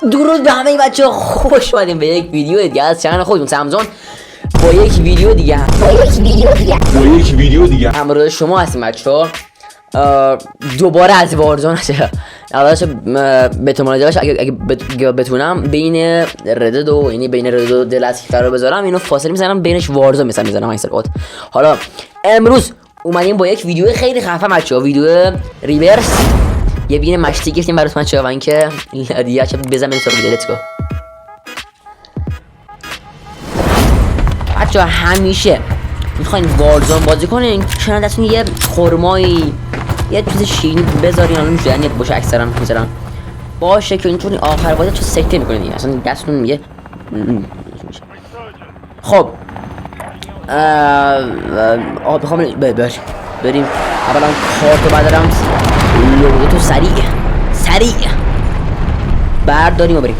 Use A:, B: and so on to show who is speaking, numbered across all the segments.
A: درود به همه بچه ها، خوش اومدیم به یک ویدیو دیگه از چنل خودتون سمزون با یک ویدیو دیگه همراه شما هستیم بچه ها. دوباره از وارزون هست اولش بتونم اگه بتونم بین ردد و یعنی بین ردد و دلسکی قرار بذارم اینو فاصله میزنم بینش وارزون میزنم این سرقات. حالا امروز اومدیم با یک ویدیو خیلی خفن بچه ها، ویدیو ریورس یه بین مشتی گفتیم براتون بچه ها و اینکه دیگه چه بزنم این سر ویدیو. لیتس گو بچه ها. همیشه میخواین وارزون بازی کنین چنان دستون یه خرمایی یه چیز شیرینی بذارین، الان میشه باشه اکثرا مثلا باشه که اینطوری آخر بازی چه سکته میکنین اصلا دستتون میگه. خب بخوام بریم اولا کارتو بردارم لوگو سریع برداریم و بریم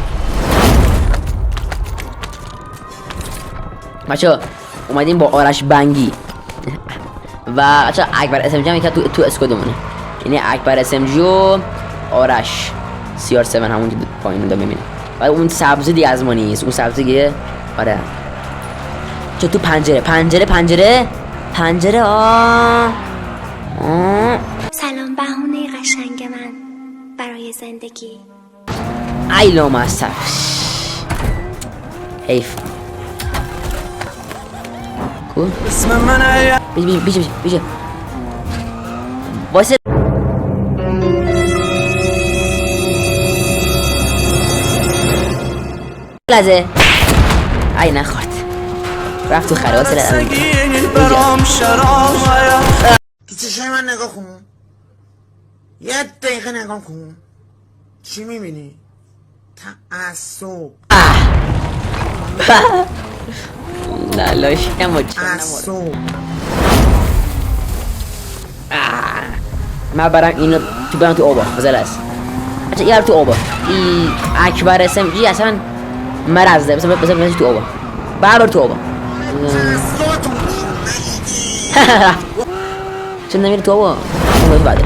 A: بچه. اومدیم با آرش بنگی و بچه اکبر اس ام جی هم یکی تو اسکودمونه، یعنی اکبر اس ام جی و آرش سی آر 7 همون که پایین دو میبینی و اون سبزی دیگه از ما نیست، اون سبزی دیگه آره چه تو پنجره
B: سلام بهونه قشنگ من برای زندگی.
A: ایلو مصف حیف
C: اسم من
A: بیجه واسه لحظه ای نخورد رفت تو خلاص
D: تو چشای من نگاه کن، یه دقیقه نگاه کن، چی میبینی؟ تعصب
A: لالاش نموچه
D: تعصب.
A: من برم اینو برم تو آبا بزل است بچه یه تو آبا ای اکبر اسم جی اصلا مرزده بزن تو آبا بر تو آبا چون نمیره تو آبا اون رو بعد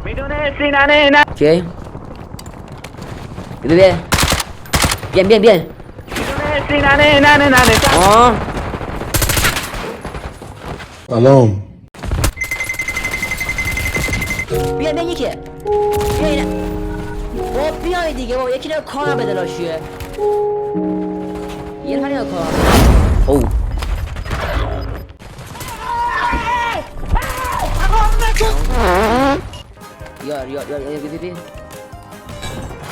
C: میدونستی نه
A: اوکی بیان
C: میدونستی نه
D: سلام.
A: بیان یکیه بیای دیگه بابا یکی نگاه کارم بده لاشیه یه نفر نگاه کارم او یار بی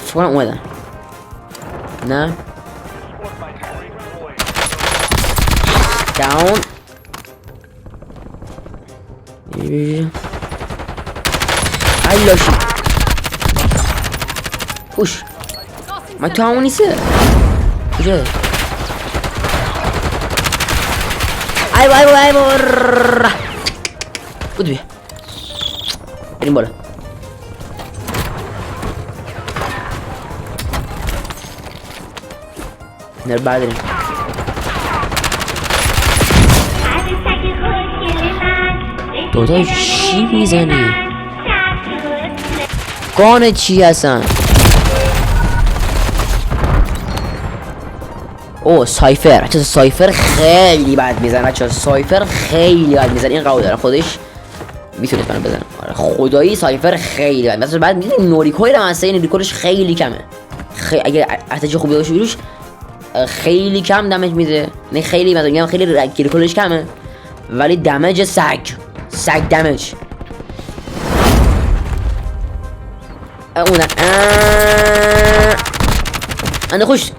A: فکرم اومدن نه داون ای لاشی پوش ما تو همون نیسته کجا ای بود بیا بریم بالا نر برداریم داداش چی میزنی؟ گانه چی هستن؟ او سایفر چه سایفر خیلی بد میزنه بچه، سایفر خیلی بد میزنه، این قبول دارم خودش میتونید منو بزنم آره خدایی سایفر خیلی بد مثلا بعد میدونی نوریکوی رو مثلا نوریکوش خیلی کمه اگه ارتش خوبی داشته روش خیلی کم دمج میده، نه خیلی مثلا میگم خیلی ریکولش کمه ولی دمج سگ دمج اونه انده خوش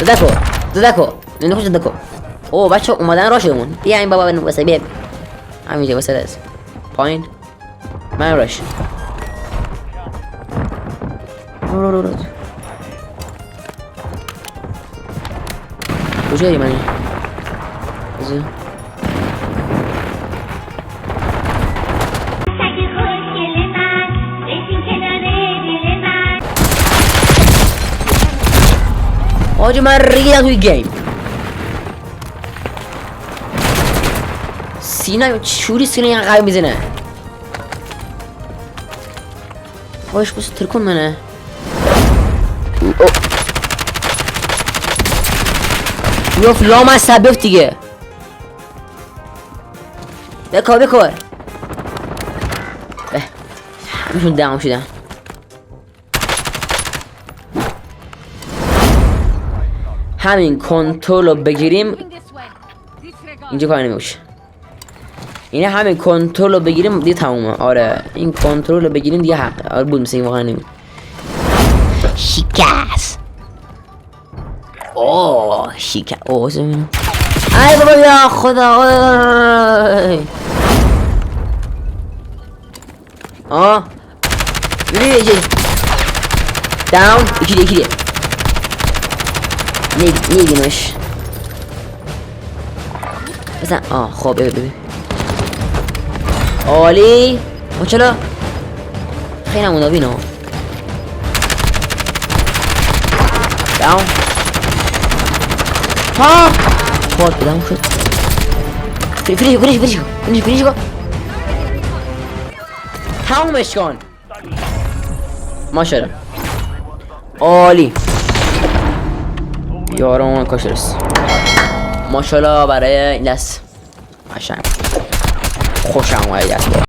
A: ددکو او بچه اومدن راشدمون بیا این بابا بنو واسه بیا همینجا واسه دست پایین من راش رو کجایی منی آجی من ریدم توی گیم سینه چوری سینه یه قلب میزنه باش بس ترکون منه بیفت لام از سب بیفت دیگه بکار میشون دهم شدن همین کنترل رو بگیریم اینجا کار نمیشه اینه همین کنترل رو بگیریم دیگه تمومه آره این کنترل رو بگیریم دیگه حقه آره بود مثل این واقعا نمی شکست اوه شکست اوه زمین ای بابا یا خدا آه ببین یکی داون یکی دیگه نیدیمش بزن آه خب ببین عالی ما چلا خیلی نمونه بینو داون ها خود بدم شد فریش کن تمومش کن ماشاءالله عالی یارمون کاش رسید ماشاءالله برای این دست قشنگ خوشم اومد دست